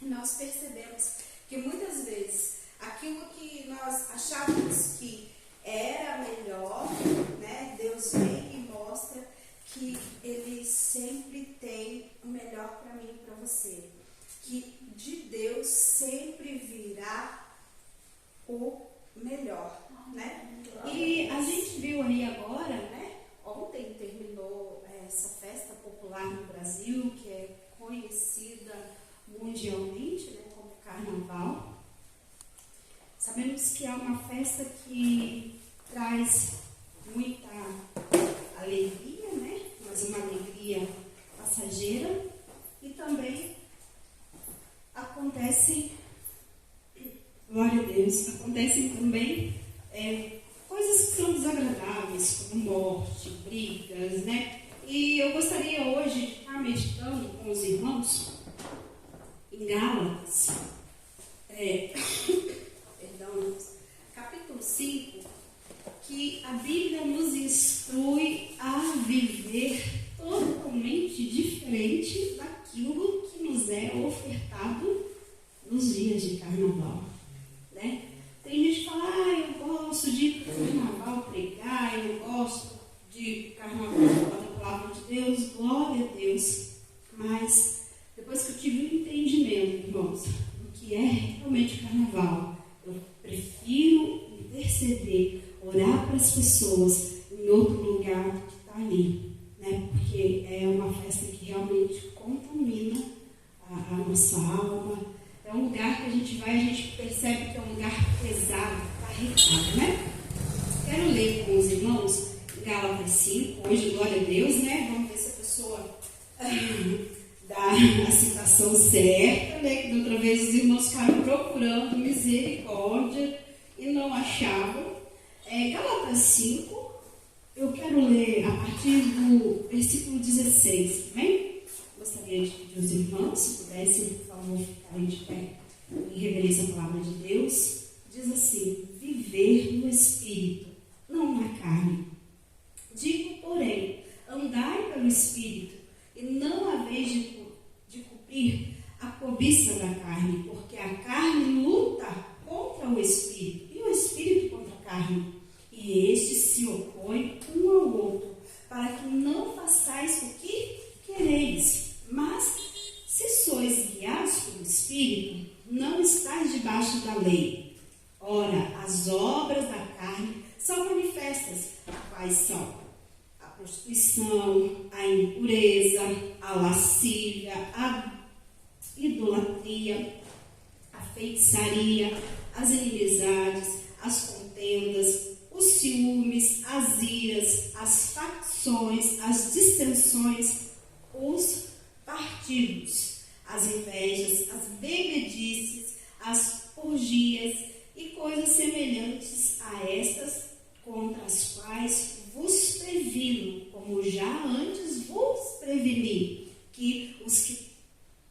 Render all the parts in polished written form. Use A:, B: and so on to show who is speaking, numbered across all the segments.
A: nós percebemos que muitas vezes aquilo que nós achávamos que era melhor, né, Deus vem e mostra que Ele sempre tem o melhor para mim e para você. Que de Deus sempre virá o melhor, né? E a gente viu aí agora, né? Ontem terminou essa festa popular no Brasil, que é conhecida mundialmente, né, como Carnaval. Sabemos que é uma festa que traz muita alegria, né? Mas uma alegria passageira. E também acontecem, glória a Deus, acontecem também coisas que são desagradáveis, como morte, brigas, né? E eu gostaria hoje de estar meditando com os irmãos em Gálatas, capítulo 5, que a Bíblia nos instrui a viver totalmente diferente daquilo que nos é ofertado nos dias de Carnaval, né? Tem gente que fala, eu gosto de Carnaval pregar, eu gosto de Carnaval falar da palavra de Deus, glória a Deus. Mas depois que eu tive um entendimento, irmãos, do que é realmente Carnaval, eu prefiro interceder, orar para as pessoas em outro lugar do que está ali, né? Porque é uma festa que realmente contamina a nossa alma. É um lugar que a gente vai, a gente percebe que é um lugar pesado, carregado, né? Quero ler com os irmãos Gálatas 5, hoje, glória a Deus, né? Vamos ver se a pessoa dá a citação certa, né? Que da outra vez os irmãos ficaram procurando misericórdia e não achavam. Gálatas 5, eu quero ler a partir do versículo 16, também. Gostaria de pedir aos irmãos, se pudessem, por favor, ficarem de pé em reverência à palavra de Deus. Diz assim: viver no Espírito, não na carne. Digo, porém, andai pelo Espírito, e não haveis de cumprir a cobiça da carne, porque a carne luta contra o Espírito, e o Espírito contra a carne, e estes se opõem um ao outro, para que não façais o que quereis. Mas, se sois guiados pelo Espírito, não estáis debaixo da lei. Ora, as obras da carne são manifestas, quais são a prostituição, a impureza, a lascívia, a idolatria, a feitiçaria, as inimizades, as contendas, os ciúmes, as iras, as facções, as dissensões, os partidos, as invejas, as bebedices, as orgias e coisas semelhantes a estas, contra as quais vos previno, como já antes vos preveni, que os que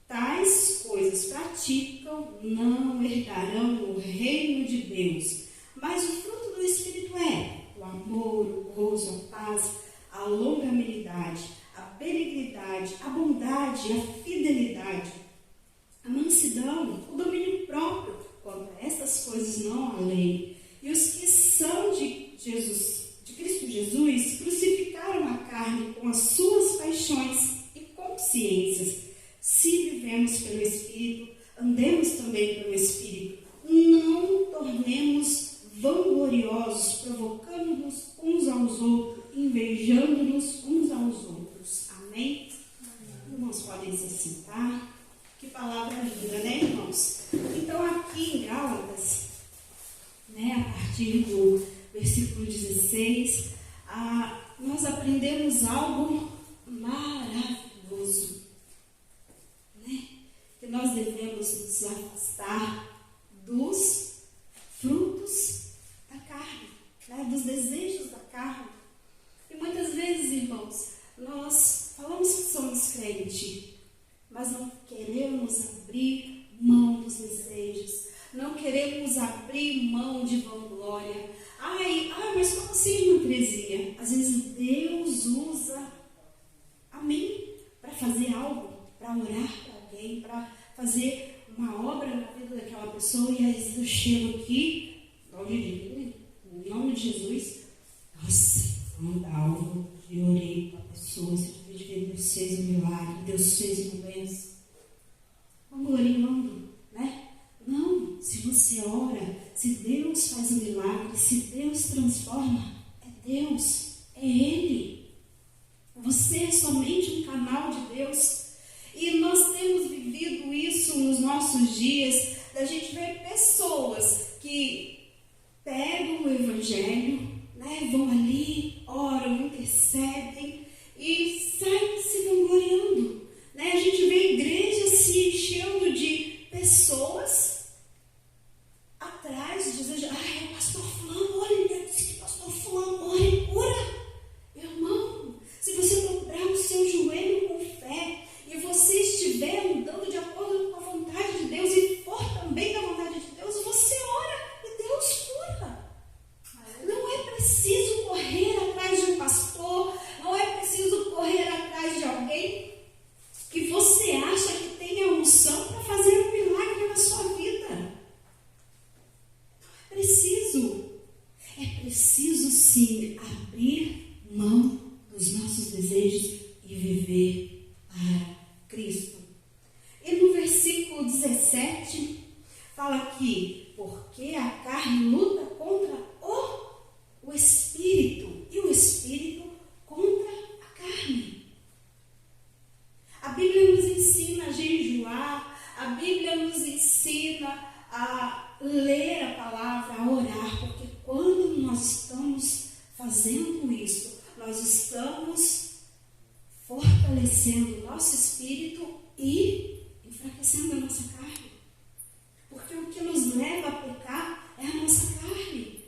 A: tais coisas praticam não herdarão o reino de Deus. Mas o fruto do Espírito é o amor, o gozo, a paz, a longanimidade, a benignidade, a bondade, a fidelidade, a mansidão, o domínio próprio. Quanto a estas coisas não há lei. E os que são de Cristo Jesus, crucificaram a carne com as suas paixões e consciências. Se vivemos pelo Espírito, andemos também pelo Espírito. Não tornemos vangloriosos, provocando-nos uns aos outros, invejando-nos uns aos outros. Amém? Irmãos, podem se sentar. Que palavra linda, né, irmãos? Então, aqui em Gálatas, né, a partir do versículo 16, nós aprendemos algo maravilhoso, né? Que nós devemos nos afastar dos frutos da carne, né? Dos desejos da carne. E muitas vezes, irmãos, nós falamos que somos crentes, mas não queremos abrir mão dos desejos, não queremos abrir mão de vanglória. Mas como assim, irmã Terezinha? Às vezes Deus usa Jesus. Nossa, manda algo, eu orei para a pessoa, Deus fez um milagre, Deus fez uma bênção. Vamos gloriando, né? Não, se você ora, se Deus faz um milagre, se Deus transforma, é Deus, é Ele. Você é somente um canal de Deus. E nós temos vivido isso nos nossos dias, da gente ver pessoas que pegam o Evangelho, né, vão ali, oram, intercedem e saem se vangloriando. Né? A gente vê igrejas se enchendo de pessoas atrás, dizendo, o pastor fulano, olha, disse que pastor fulano ora e cura. Irmão, se você dobrar o seu joelho com fé e você estiver andando de acordo com a vontade de Deus e for também da vontade de Deus, você ora e Deus cura. Não é preciso correr atrás de um pastor, não é preciso correr atrás de alguém que você acha que tem a unção para fazer um milagre na sua vida. Não é preciso. É preciso sim abrir mão dos nossos desejos e viver para Cristo. E no versículo 17 fala aqui, porque a carne luta contra o Espírito e o Espírito contra a carne. A Bíblia nos ensina a jejuar, a Bíblia nos ensina a ler a palavra, a orar, porque quando nós estamos fazendo isso, nós estamos fortalecendo o nosso espírito e enfraquecendo a nossa carne. Porque o que nos leva a pecar é a nossa carne.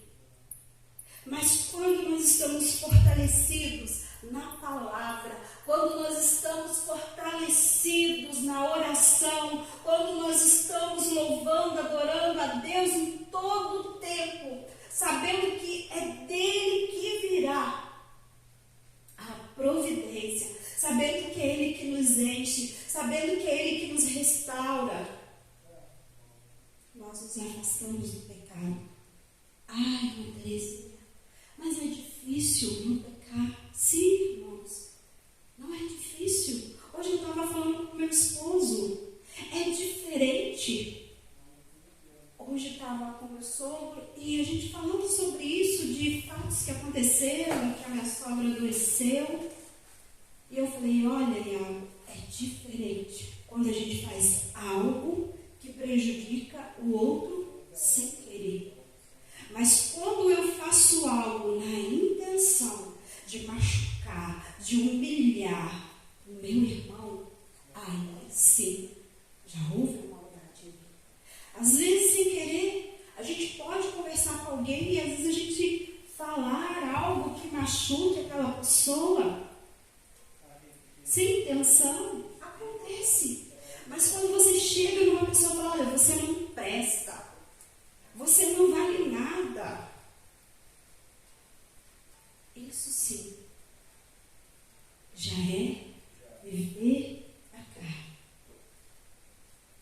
A: Mas quando nós estamos fortalecidos na palavra, quando nós estamos fortalecidos na oração, quando nós estamos louvando, adorando a Deus em todo o tempo, sabendo que é dele que virá a providência, sabendo que é ele que nos enche, sabendo que é ele que nos restaura, nós nos afastamos do pecado. Ai, Andressa, mas é difícil não pecar. Sim, irmãos, não é difícil. Hoje eu estava falando com meu esposo, é diferente. Hoje eu estava com meu sogro e a gente falando sobre isso, de fatos que aconteceram, que a minha sogra adoeceu. E eu falei, olha, Iago, é diferente quando a gente faz algo que prejudica o outro sem querer. Mas quando eu faço algo na intenção de machucar, de humilhar o meu irmão, aí sim, já houve uma maldade em mim. Às vezes, sem querer, a gente pode conversar com alguém e às vezes a gente falar algo que machuque aquela pessoa. Sem intenção, acontece. Mas quando você chega numa pessoa e fala, olha, você não presta, você não vale nada. Isso sim, já é viver a carne.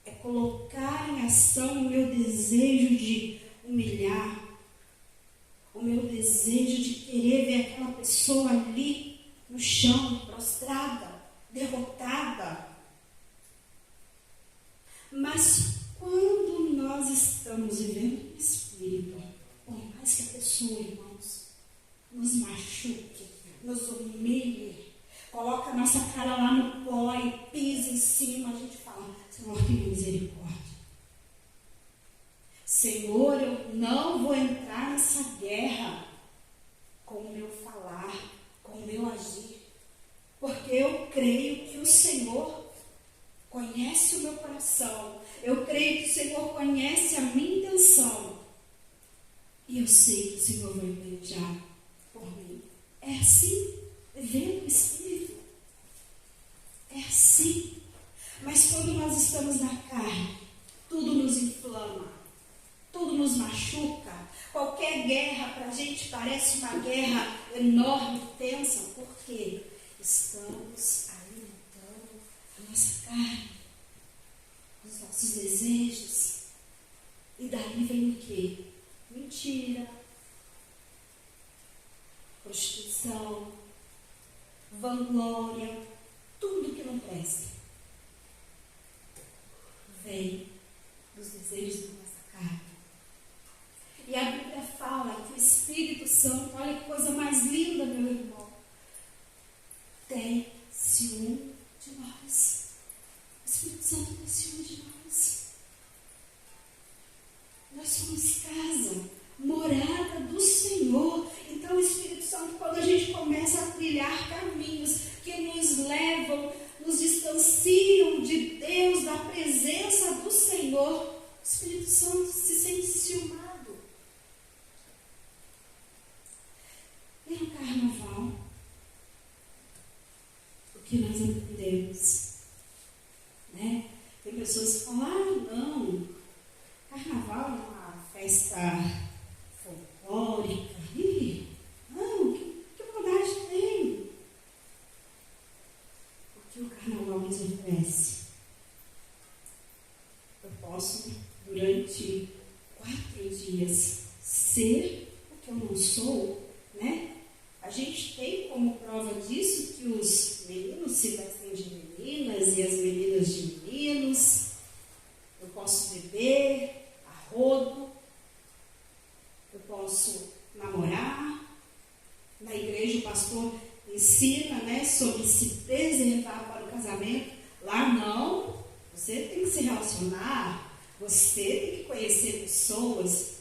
A: É colocar em ação o meu desejo de humilhar, o meu desejo de querer ver aquela pessoa ali no chão, prostrada, derrotada. Mas quando nós estamos vivendo no Espírito, por mais que a pessoa, irmãos, nos machuque, nos humilhe, coloca a nossa cara lá no pó e pisa em cima, a gente fala, Senhor, tenha misericórdia. Senhor, eu não vou entrar nessa guerra com o meu falar, com o meu agir, porque eu creio que o Senhor conhece o meu coração, eu creio que o Senhor conhece a minha intenção, e eu sei que o Senhor vai pelejar por mim. É assim, vivendo o Espírito, é assim. Mas quando nós estamos na carne, tudo nos inflama, tudo nos machuca. Qualquer guerra para a gente parece uma guerra enorme, tensa, porque estamos alimentando a nossa carne, os nossos desejos. E daí vem o quê? Mentira, prostituição, vanglória, tudo que não presta, vem dos desejos da nossa carne. E a Bíblia fala que o Espírito Santo, olha que coisa mais linda, meu irmão, tem ciúme de nós. O Espírito Santo tem ciúme de nós. Nós somos casa, morada do Senhor. Então o Espírito Santo, quando a gente começa a trilhar caminhos que nos levam, nos distanciam de Deus, da presença do Senhor, o Espírito Santo se sente ciumado. E no carnaval, o que nós aprendemos? Né? Tem pessoas que falam, não, carnaval é uma festa folclórica. Não, que maldade tem? O que o carnaval nos oferece? Eu posso, durante 4 dias, ser o que eu não sou, né? A gente tem como prova disso que os meninos se vestem de meninas e as meninas de meninos. Eu posso beber a rodo, eu posso namorar. Na igreja o pastor ensina, né, sobre se preservar para o casamento. Lá não, você tem que se relacionar, você tem que conhecer pessoas,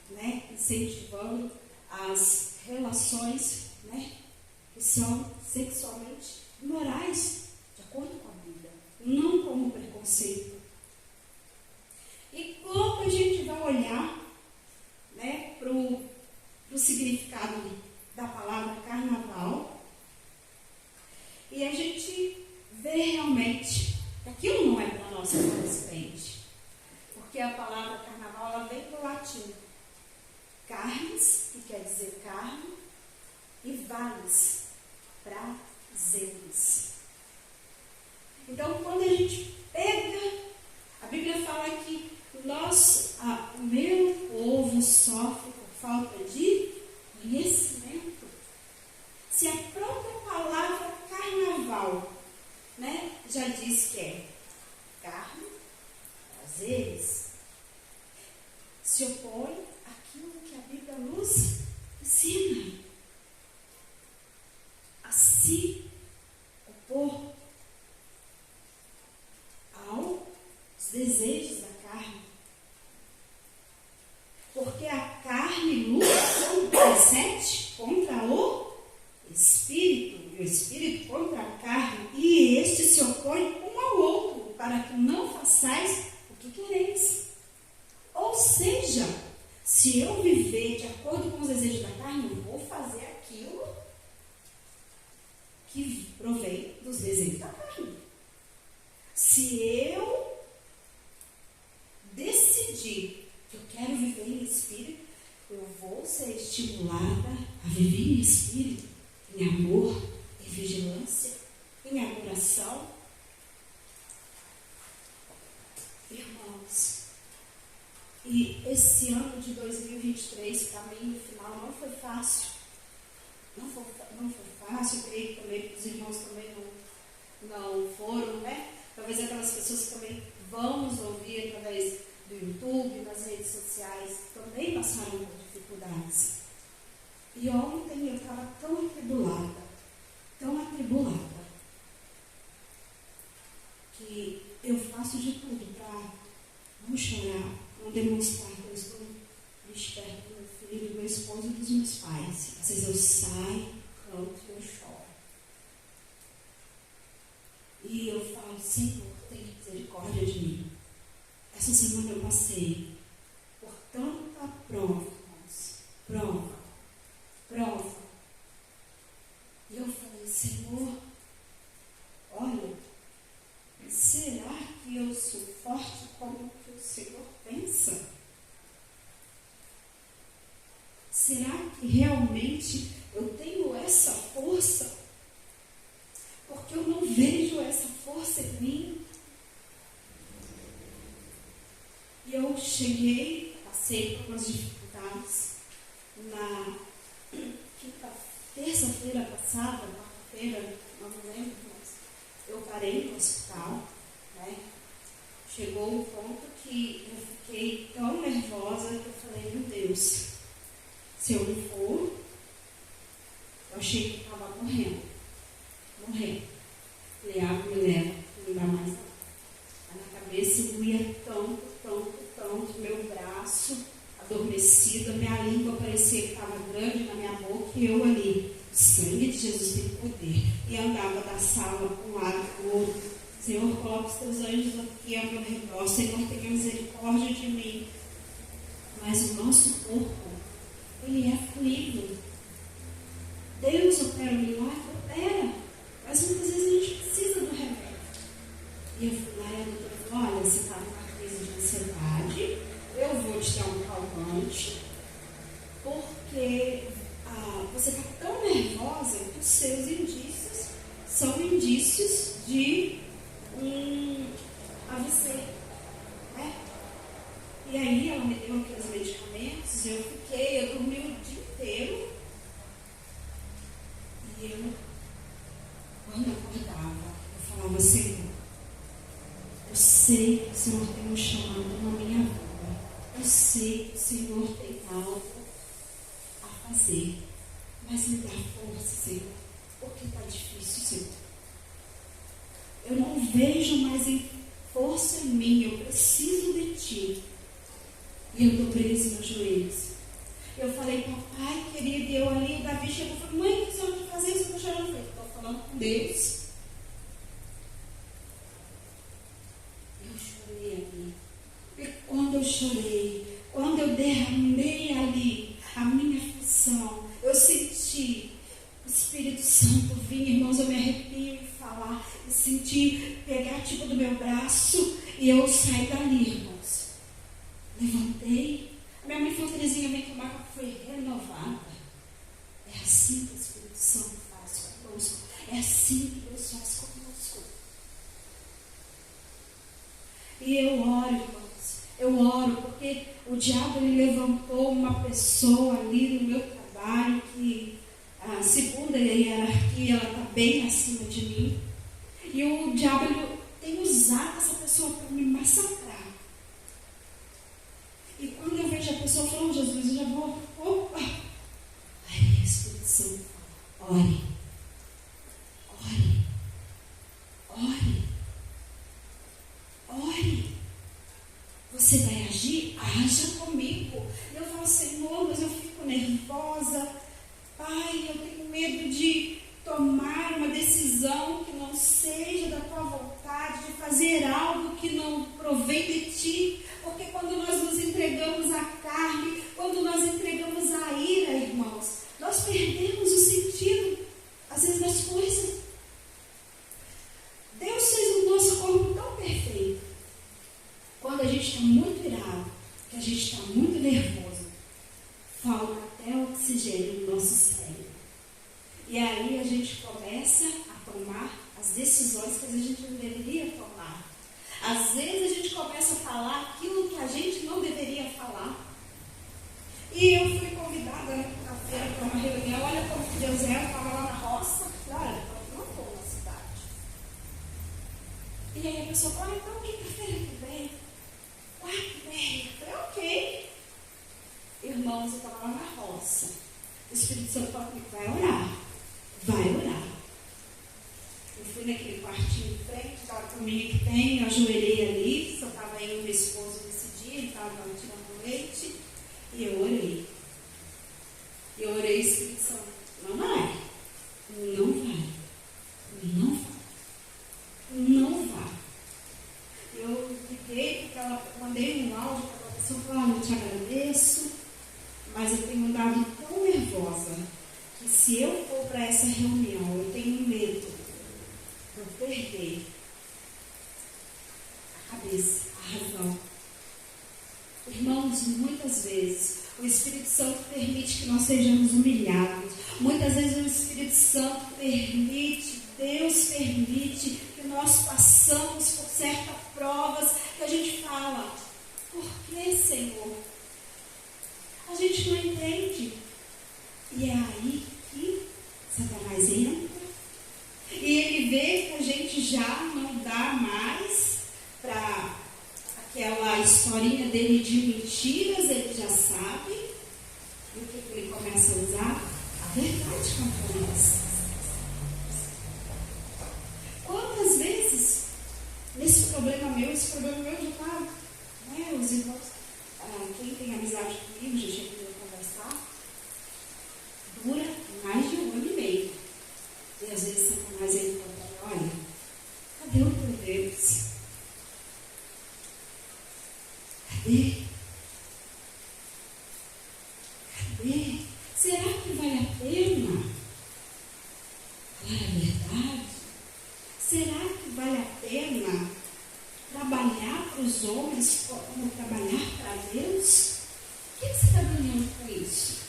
A: né, incentivando as relações, né, que são sexualmente morais, de acordo com a Bíblia, não como preconceito. E como a gente vai olhar, né, para o significado da palavra carnaval, e a gente vê realmente que aquilo não é para a nossa frente, porque a palavra carnaval ela vem do latim carnes, que quer dizer carne, e vales, prazeres. Então, quando a gente pega, a Bíblia fala que o meu povo sofre por falta de conhecimento. Se a própria palavra carnaval, né, já diz que é carne, prazeres, se opõe àquilo que a Bíblia nos ensina. A se opor aos desejos da carne. Porque a carne luta, 7, contra o Espírito, e o Espírito contra a carne, e este se opõe um ao outro, para que não façais o que quereis. Ou seja, se eu viver de acordo com os desejos da carne, eu vou fazer aquilo que provém dos desejos da carne. Se eu decidir que eu quero viver em espírito, eu vou ser estimulada a viver em espírito, em amor, em vigilância, em adoração. Irmãos, e esse ano de 2023, para mim, no final, não foi fácil. Não foi fácil, eu creio que também os irmãos também não foram, né? Talvez aquelas pessoas que também vão nos ouvir através do YouTube, nas redes sociais, também passaram por dificuldades. E ontem eu estava tão atribulada, que eu faço de tudo para não chorar, não demonstrar que eu estou triste perto do meu filho, do meu esposo e dos meus pais. Às vezes eu saio, canto e eu choro. E eu falo, Senhor, tem misericórdia de mim. Essa semana eu passei por tanta prova, irmãos. Prova. E eu falei, Senhor, olha, será que eu sou forte como que o Senhor pensa? Será que realmente eu tenho essa força? Porque eu não vejo essa força em mim. E eu passei por umas dificuldades na quinta-feira. terça-feira passada, quarta-feira, não me lembro, mas eu parei no hospital, né? Chegou um ponto que eu fiquei tão nervosa que eu falei, meu Deus, se eu não for, eu achei que eu estava morrendo. Falei, água me leva, não me dá mais nada. A minha cabeça doía tanto, meu braço adormecido, minha língua parecia que estava grande na minha boca e eu ali, o sangue de Jesus tem poder. E andava da sala para um lado para o outro. Senhor, coloca os teus anjos aqui ao meu redor. Senhor, tenha misericórdia de mim. Mas o nosso corpo, ele é fluido. Deus opera o milagre, opera. Mas muitas vezes a gente precisa do remédio. E eu fui lá e a doutora falou, olha, você está numa crise de ansiedade, eu vou te dar um calmante, porque você está tão nervosa que os seus indícios são indícios de um AVC, né? E aí ela me deu aqueles medicamentos, eu dormi o dia inteiro, e quando eu acordava, eu falava, Senhor, eu sei que o Senhor tem um chamado na minha vida, eu sei que o Senhor tem algo a fazer, mas me dá força, Senhor, porque está difícil, Senhor. Eu não vejo mais força em mim, eu preciso de Ti. E eu dobrei os meus joelhos. Eu falei, papai querido, eu ali, o Davi chegou e falou, mãe, o que o Senhor quer fazer? Você está chorando? Eu falei, estou falando com Deus. Eu chorei ali. E quando eu chorei, quando eu derramei ali a minha aflição, eu senti o Espírito Santo vir, irmãos, eu me arrepio em falar, e senti pegar tipo do meu braço, e eu saí dali, irmãos. Levantei. A minha mãe falou, Terezinha, vem tomar, que foi renovada. É assim que o Espírito Santo faz conosco. É assim que Deus faz conosco. E eu oro, irmãos. Eu oro porque o diabo ele levantou uma pessoa ali no meu trabalho que, segundo a hierarquia, ela está bem acima de mim. E o diabo ele tem usado essa pessoa para me massacrar. E quando eu vejo a pessoa falando, Jesus, eu já vou, opa! Aí, Espírito Santo, ore, ore, ore, ore. Você vai agir? Haja comigo. E eu falo, Senhor, mas eu fico nervosa. Pai, eu tenho medo de tomar uma decisão que não seja da tua vontade, de fazer algo que não provém de ti. Porque quando nós nos entregamos à carne, quando nós entregamos à ira, irmãos, nós perdemos o sentido, às vezes, das coisas. Deus fez o nosso corpo tão perfeito. Quando a gente está muito irado, que a gente está muito nervoso, falta até oxigênio no nosso cérebro. E aí a gente começa a tomar as decisões que a gente não deveria tomar. Às vezes a gente começa a falar aquilo que a gente não deveria falar. E eu fui convidada na quinta-feira para uma reunião. Olha como que Deus é, eu estava lá na roça. Olha, eu não estou na cidade. E aí a pessoa falou, então quinta-feira que vem, 4h30. Eu falei, ok. Irmãos, eu estava lá na roça. O Espírito Santo falou comigo, vai orar. Vai orar. Eu fui naquele quartinho de frente, aquela caminha que tem, eu ajoelhei ali, só estava eu e meu esposo nesse dia, ele estava tirando leite, e eu orei. Eu orei, Espírito Santo, não vai, não vai, não vai, não vai. Eu fiquei, porque ela mandei um áudio para a pessoa, falando, eu te agradeço, mas eu tenho andado tão nervosa, que se eu for para essa reunião, eu tenho medo. Eu perdi a cabeça, a razão. Irmãos, muitas vezes o Espírito Santo permite que nós sejamos humilhados. Muitas vezes o Espírito Santo permite, Deus permite que nós passamos por certas provas que a gente fala, por que, Senhor? A gente não entende. E é aí que Satanás entra e ele vê que a gente já não dá mais para aquela historinha dele de mentiras, ele já sabe. E o que ele começa a usar? A verdade contra nós. Quantas vezes, esse problema meu já está, né, os irmãos, quem tem amizade comigo, já chegou a conversar, dura mais de 1 ano e meio. E às vezes Satanás ele fala, olha, cadê o teu Deus? Cadê? Cadê? Será que vale a pena falar a verdade? Será que vale a pena trabalhar para os homens como trabalhar para Deus? O que você está ganhando com isso?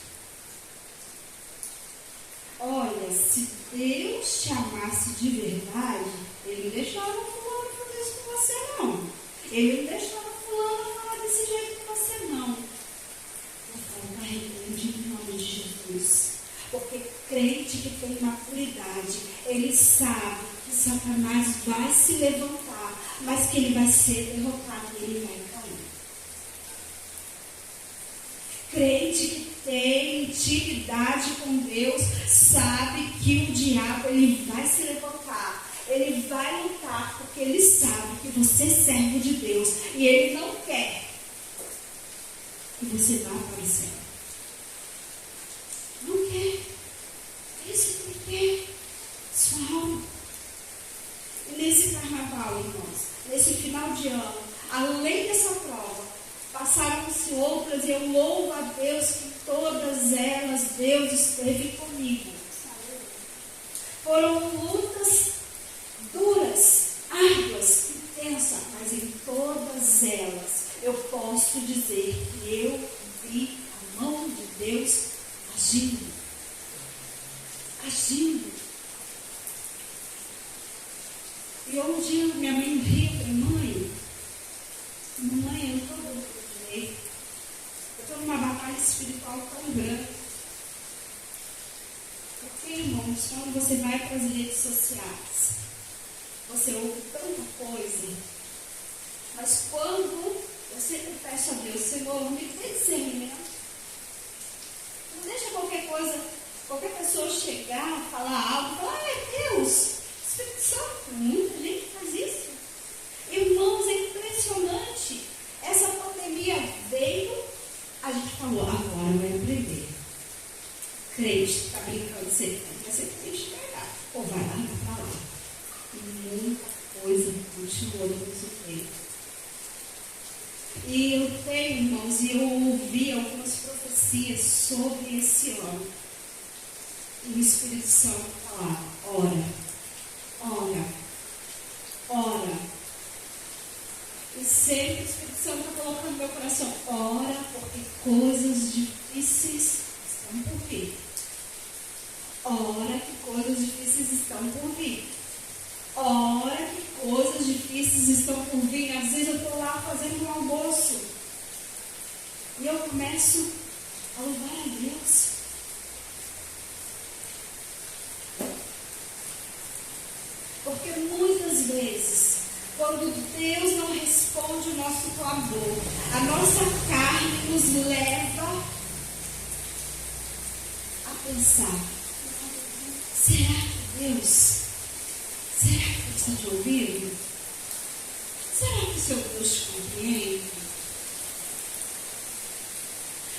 A: Olha, se Deus te amasse de verdade, Ele não deixava fulano fazer isso com você, não. Ele não deixava fulano falar desse jeito com você, não. Eu falo, tá repreendendo em nome de Jesus. Porque crente que tem maturidade, ele sabe que Satanás vai se levantar, mas que ele vai ser derrotado e ele vai cair. Crente que tem intimidade com Deus, sabe que o diabo ele vai se levantar, ele vai lutar, porque ele sabe que você é servo de Deus e ele não quer que você vá para o céu. Não quer. Isso não quer. Sua alma. E nesse carnaval, irmãos, nesse final de ano, além dessa prova, passaram-se outras, e eu louvo a Deus que todas elas Deus esteve comigo. Foram lutas duras, árduas, intensas, mas em todas elas eu posso dizer que eu vi a mão de Deus agindo. E um dia minha mãe veio e falou, mãe, eu não estou dando direito. Eu estou numa batalha espiritual tão grande. Porque, irmãos, quando você vai para as redes sociais, você ouve tanta coisa, mas quando eu sempre peço a Deus, Senhor, me dê discernimento. Não deixa qualquer coisa, qualquer pessoa chegar, falar algo, falar, Deus, Espírito Santo, muita gente faz isso. Irmãos, é impressionante. Essa pandemia veio, a gente falou, agora vai aprender. Crente está brincando de ser crente, vai ser crente de verdade. Ou vai lá e para lá. E muita coisa continuou no nosso tempo. E eu tenho, irmãos, e eu ouvi algumas profecias sobre esse ano. E o Espírito Santo falava, ora. E sempre o Espírito Santo está colocando no meu coração, ora, porque coisas difíceis estão por vir. Ora, que coisas difíceis estão por vir. Ora, que coisas difíceis estão por vir. Às vezes eu estou lá fazendo um almoço e eu começo a louvar a Deus. Porque muitas vezes, quando Deus não responde o nosso clamor, a nossa carne nos leva a pensar, será que Deus está te ouvindo? Será que seu Deus te compreende?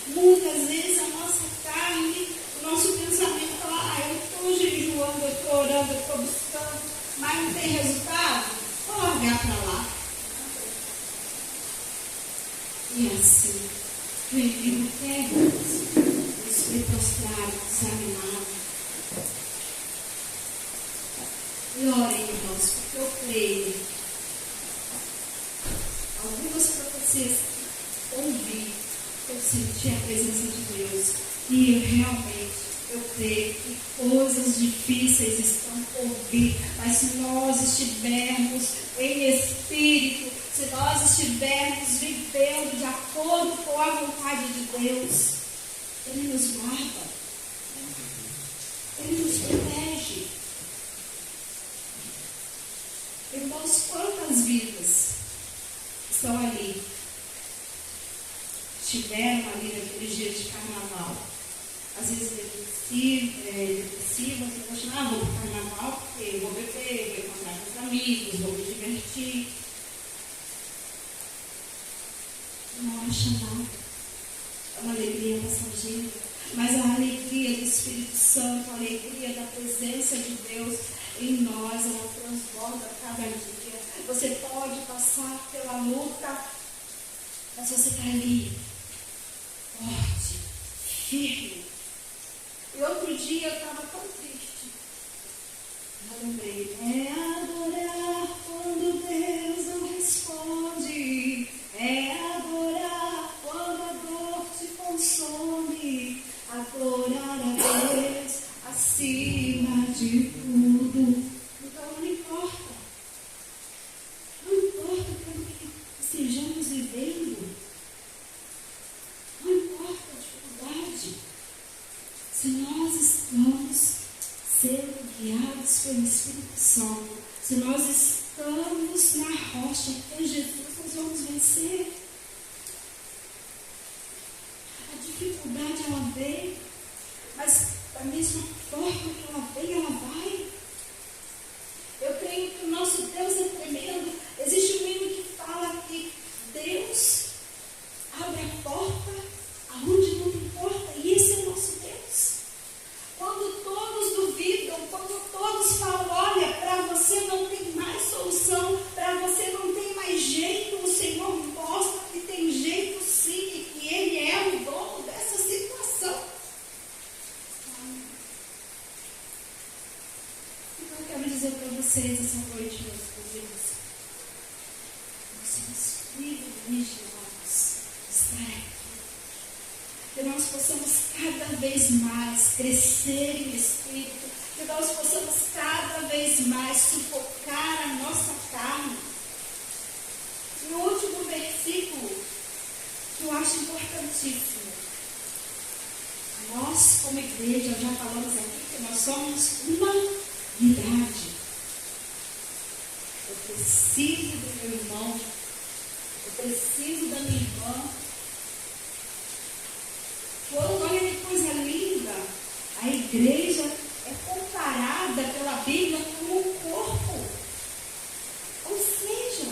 A: Muitas vezes a nossa carne, o nosso pensamento fala, eu estou jejuando, eu estou orando, eu estou buscando, mas não tem resultado, vou largar para lá. E assim, o inimigo quer nos prostrado, desanimado. E orem, irmãos, porque eu creio. Algumas profecias que ouvi, eu senti a presença de Deus. E eu creio que coisas difíceis estão por vir. Mas se nós estivermos em espírito, se nós estivermos vivendo de acordo com a vontade de Deus, Ele nos guarda. Ele nos protege. Irmãos, quantas vidas estão ali, estiveram ali naqueles dias de carnaval, às vezes depressivas, achando, vou para o carnaval porque vou beber, vou encontrar com os amigos, vou me divertir. Não acha nada. É uma alegria passageira, mas a alegria do Espírito Santo, a alegria da presença de Deus em nós, ela transborda a cada dia. Você pode passar pela luta, mas você está ali, forte, firme. E outro dia eu estava tão triste. Eu lembrei, é adorar quando Deus não responde. É adorar quando a dor te consome. Adorar a Deus acima de tudo. Então não importa. Não importa como que estejamos vivendo. Não importa a dificuldade. Se nós estamos sendo guiados pelo Espírito Santo, se nós estamos na rocha que é Jesus, nós vamos vencer. A dificuldade ela vem, mas da mesma forma que ela vem, ela vai. Eu creio que o nosso Deus é tremendo. Existe um hino que fala que Deus abre a porta aonde não importa, e esse é o nosso Deus. Quando todos duvidam, quando todos falam, olha, para você não tem mais solução, para você não tem mais jeito, o Senhor mostra que tem jeito sim, e que Ele é o dono dessa situação. Então eu quero dizer para vocês essa noite, meus queridos, nós somos privilegiados de estar aqui. Que nós possamos cada vez mais crescer em espírito, que nós possamos cada vez mais sufocar a nossa carne. E o último versículo, que eu acho importantíssimo. Nós, como igreja, já falamos aqui que nós somos uma unidade. Eu preciso do meu irmão, eu preciso da minha irmã. Olha que coisa linda, a igreja é comparada pela Bíblia como um corpo. Ou seja,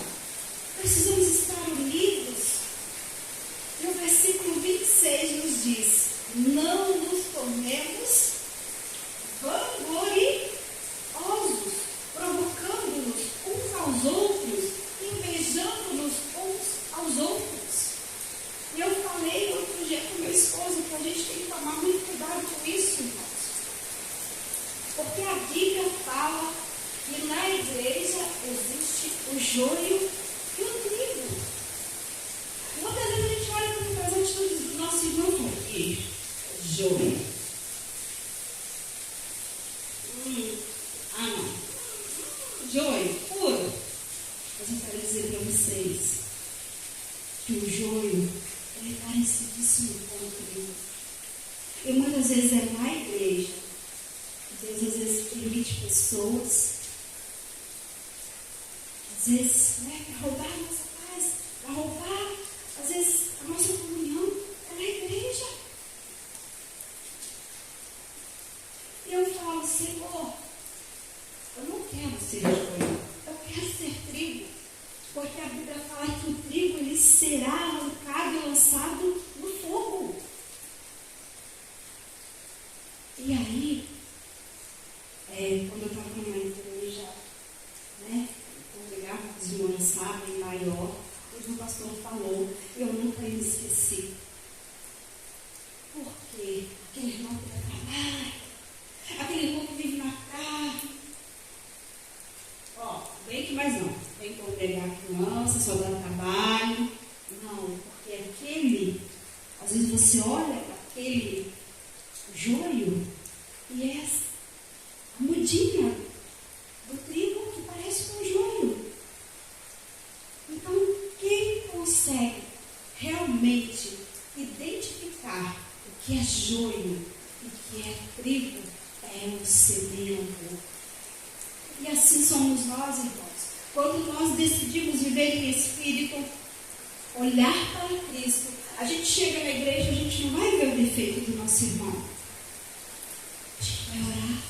A: precisamos estar unidos. E o versículo 26 nos diz, não nos tornemos vangloriosos, provocando-nos uns aos outros, invejando-nos uns aos outros. E eu falei outro dia com meu esposo que a gente tem que tomar muito cuidado com isso, irmãos. Porque a Bíblia fala que na igreja existe o joio e o trigo. Muitas vezes a gente olha para as atitudes do nosso irmão e joio. Não. Joio puro. Mas eu quero dizer para vocês que o joio é parecidíssimo com o trigo. E muitas vezes é na igreja. Deus às vezes permite pessoas, às vezes, para roubar a nossa paz, para roubar, às vezes, a nossa comunhão é na igreja. E eu falo, Senhor, eu não quero ser joio, eu quero ser trigo. Porque a Bíblia fala que o trigo ele será arrancado e lançado no fogo. E aí, quando eu estava numa igreja, congregava, os irmãos sabem, maior, o pastor falou, eu nunca me esqueci. Por quê? Aquele irmão que trabalha, aquele irmão que vive na carne. Vem que mais não. Vem congregar criança, só dá trabalho. Não, porque aquele, às vezes você olha aquele joio e é a mudinha do trigo que parece com joio. Então, quem consegue realmente identificar o que é joio e o que é trigo é é o semeador. E assim somos nós, irmãos. Quando nós decidimos viver em espírito, olhar para Cristo, a gente chega na igreja, a gente não vai ver o defeito do nosso irmão. A gente vai orar.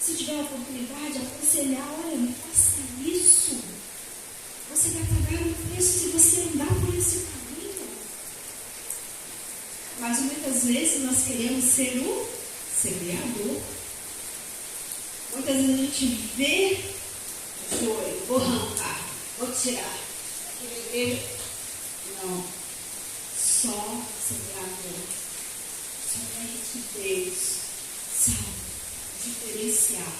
A: Se tiver a oportunidade, aconselhar, olha, não faça isso. Você vai pagar um preço se você andar por esse caminho. Mas muitas vezes nós queremos ser o semeador. Muitas vezes a gente vê o joio, vou arrancar, vou tirar. Aqui na igreja, não. Só semeador. Somente Deus sabe diferenciar.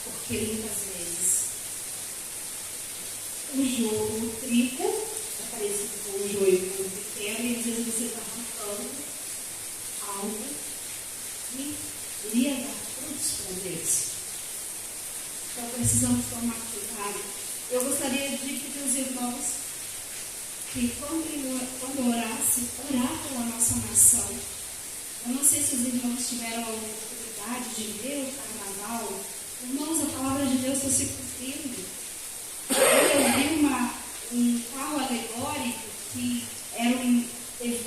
A: Porque muitas vezes o joio, o trigo, é parecido com o joio muito pequeno, e às vezes você está arrancando algo que iria dar frutos para Deus. Então precisamos tomar cuidado. Eu gostaria de pedir aos irmãos que quando orasse, orar pela nossa nação. Eu não sei se os irmãos tiveram a oportunidade de ver o carnaval. Irmãos, a palavra de Deus está se cumprindo. Eu vi um carro alegórico que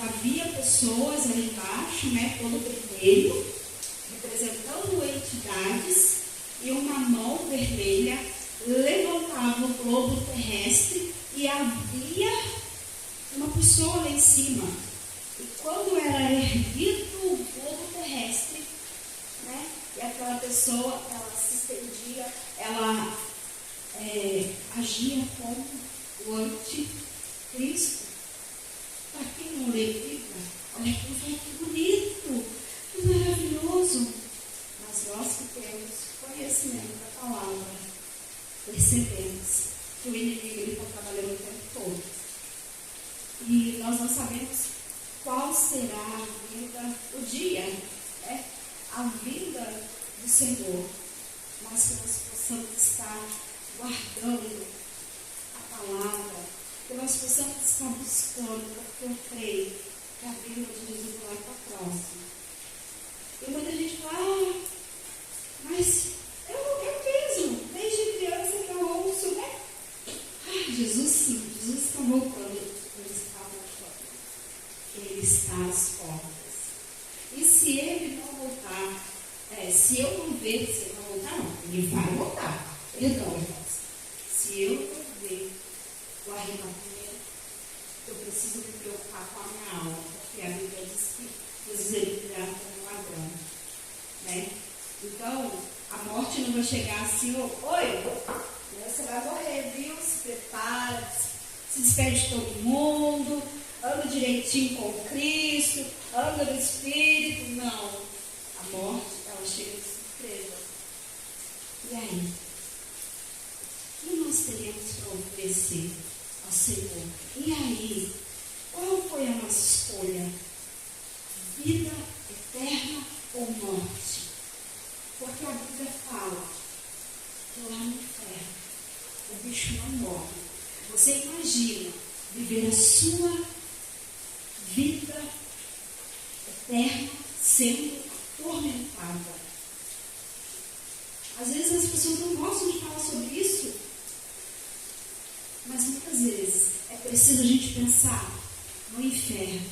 A: havia pessoas ali embaixo, né, todo vermelho, representando entidades, e uma mão vermelha levantava o globo terrestre e havia uma pessoa lá em cima. E quando era erguido o globo terrestre, né, e aquela pessoa, ela se estendia, ela agia como o anticristo. Para quem não levita, olha que bonito, que maravilhoso. Mas nós que temos conhecimento da palavra, percebemos que o inimigo está trabalhando o tempo todo. E nós não sabemos qual será a vinda, o dia, né? A vinda do Senhor. Mas que nós possamos estar guardando a palavra, que nós possamos estar buscando, porque eu creio que a vinda de Jesus não está próxima. E muita gente fala, mas eu mesmo, desde criança que eu ouço, né? Jesus sim, Jesus está voltando, ele está voltando. Ele está às portas. E se ele não voltar, se eu não ver, se ele não voltar, não, ele vai voltar. Perdão, irmãos. Se eu não ver o arrebatamento, eu preciso me preocupar com a minha alma, porque a Bíblia diz que Jesus ele virá como um ladrão, né? Então, a morte não vai chegar assim, oi, você vai morrer, viu? Se prepara, se despede de todo mundo, anda direitinho com Cristo, anda no Espírito. Não. A morte, ela chega de surpresa. E aí? O que nós teremos para oferecer ao Senhor? E aí? Qual foi a nossa escolha? Vida eterna ou morte? Porque a Bíblia fala que lá no inferno o bicho não morre. Você imagina viver a sua vida eterna sendo atormentada. Às vezes as pessoas não gostam de falar sobre isso, mas muitas vezes é preciso a gente pensar no inferno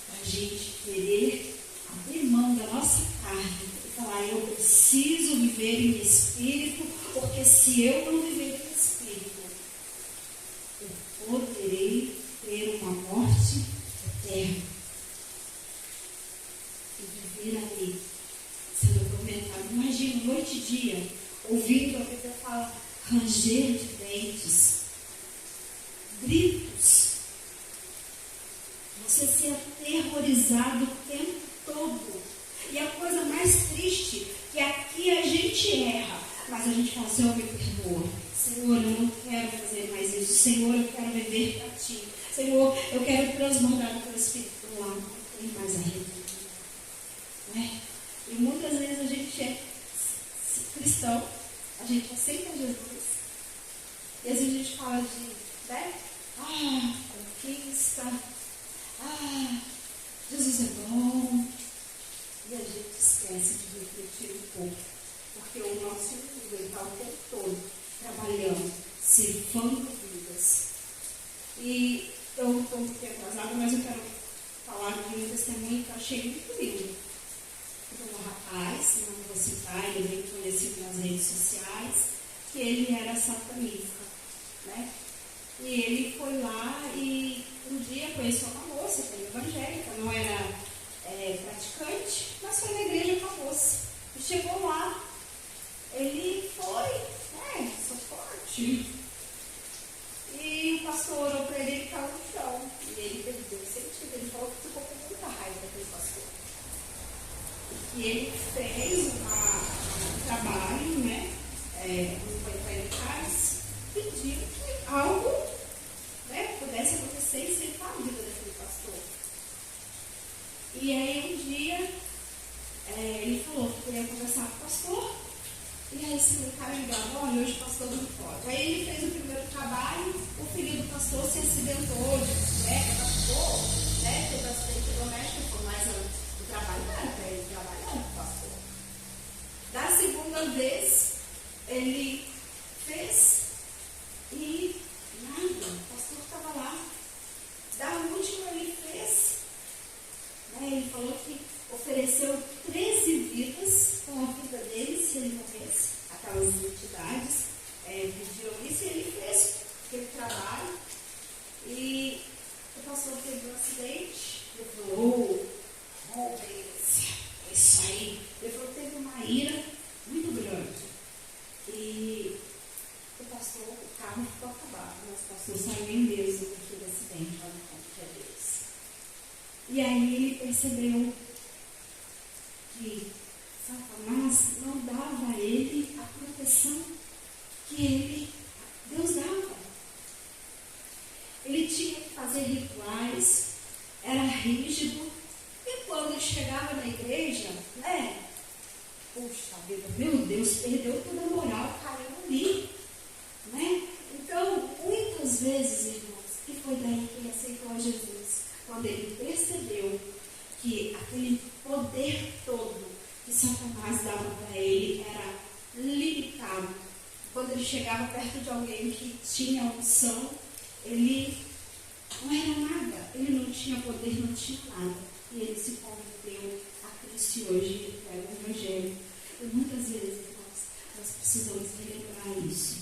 A: para a gente querer abrir mão da nossa carne e falar, eu preciso viver em espírito, porque se eu não viver em espírito, eu poderei ter uma morte eterna e viver ali sendo atormentado. Imagina, noite e dia, ouvindo a Bíblia falar, ranger de dentes, gritos, você ser aterrorizado o tempo todo. E a coisa mais triste, que aqui a gente erra, mas a gente fala, Senhor, me perdoa. Senhor, eu não quero fazer mais isso. Senhor, eu quero viver para Ti. Senhor, eu quero transbordar do Teu Espírito lá. Não tem mais arrependimento. Né? E muitas vezes a gente é cristão, a gente aceita Jesus. E às vezes a gente fala de, né? Conquista. Jesus é bom. E a gente esquece de refletir um pouco, porque o nosso mundo está o tempo todo trabalhando, ceifando vidas. E eu estou um pouco atrasada, mas eu quero falar de um testemunho que eu achei muito lindo. Um rapaz, não vou citar, ele é bem conhecido nas redes sociais, que ele era satanista, né? E ele foi lá e um dia conheceu uma moça, que era evangélica, não era praticante, mas foi na igreja com a moça. E chegou lá, ele foi, sou forte. E o pastor orou para ele e ele caiu no chão. E ele perdeu o sentido, ele falou que ficou com muita raiva daquele pastor. E ele fez um trabalho, né? Foi para ele casa, pediu que algo, né, pudesse acontecer e salvar a vida daquele pastor. E aí um dia ele falou que queria conversar com o pastor. E aí esse cara ligava, olha, hoje o pastor não pode. Aí ele fez o primeiro trabalho, o filho do pastor se acidentou de bicicleta, pastor, né? Teve acidente doméstico, mas o trabalho não era para ele trabalhar com o pastor. Da segunda vez, ele fez e nada, o pastor estava lá. Da última ele fez, né? Ele falou que ofereceu 13 vidas com a vida dele, se ele morresse. Aquelas entidades pediram isso e ele fez aquele trabalho. E o pastor teve um acidente. Ele falou, é isso aí. Ele falou que teve uma ira muito grande. E o carro ficou acabado, mas o pastor saiu ileso daquele acidente lá no campo de Deus. E aí ele percebeu que Satanás não dava a ele a proteção que Deus dava. Ele tinha que fazer rituais, era rígido, e quando ele chegava na igreja, puxa vida, meu Deus, perdeu toda a moral, caiu ali, né? Então, muitas vezes, irmãos, e foi daí que ele aceitou a Jesus, quando ele percebeu que aquele poder todo que Satanás dava para ele era limitado. Quando ele chegava perto de alguém que tinha unção, ele não era nada, ele não tinha poder, não tinha nada. E ele se converteu a Cristo e hoje ele prega o Evangelho. E muitas vezes, irmãos, nós precisamos relembrar isso.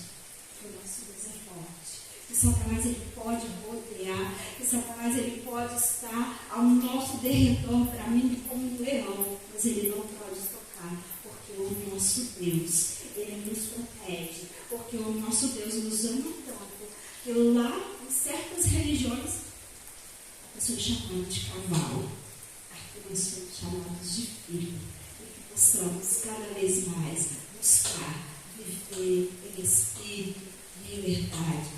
A: Que o nosso Deus é forte. Que Satanás ele pode rodear, que Satanás ele pode estar ao nosso derredor, para mim, como um leão, mas ele não pode tocar, porque o nosso Deus, ele nos protege, porque o nosso Deus nos ama tanto, que lá em certas religiões, a pessoa é chamada de cavalo, aqui nós somos chamados de filho, e que possamos cada vez mais buscar viver em espírito de liberdade.